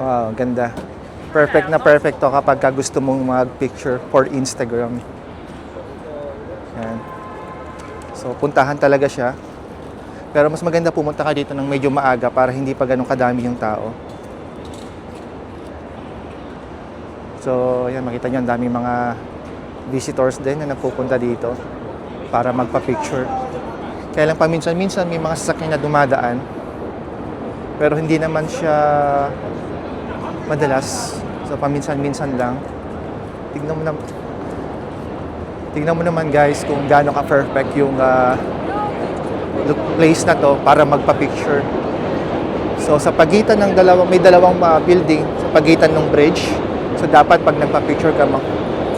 Wow, ganda. Perfect na perfect to kapag gusto mong mag-picture for Instagram. Yan. So, puntahan talaga siya. Pero mas maganda pumunta ka dito ng medyo maaga para hindi pa ganun kadami yung tao. So, yan, makita nyo, ang daming mga visitors din na nagpupunta dito para magpa-picture. Kaya lang paminsan-minsan may mga sasakyan na dumadaan. Pero hindi naman siya madalas. So, paminsan-minsan lang. Tignan mo naman guys kung gaano ka-perfect yung place na to para magpa-picture. So, sa pagitan ng may dalawang building, sa pagitan ng bridge. So, dapat pag nagpa-picture ka,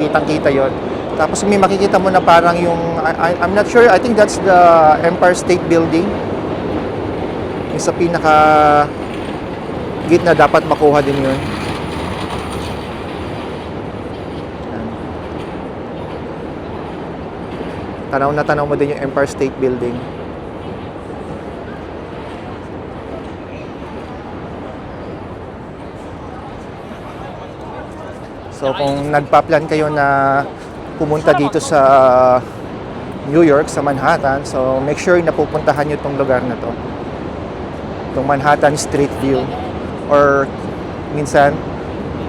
kitang-kita yon. Tapos may makikita mo na parang yung, I'm not sure, I think that's the Empire State Building. Yung sa pinaka gitna dapat makuha din yun. Tanaw na tanaw mo din yung Empire State Building. So kung nagpa-plan kayo na pumunta dito sa New York, sa Manhattan, so make sure na pupuntahan nyo itong lugar na to. Itong Manhattan Street View. Or minsan,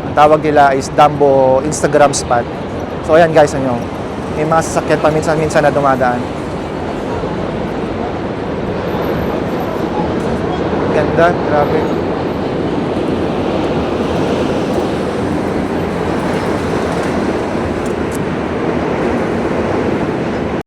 ang tawag nila is Dumbo Instagram spot. So ayan guys, ano, may mga sasakyan pa minsan-minsan na dumadaan. Ganda, grabe.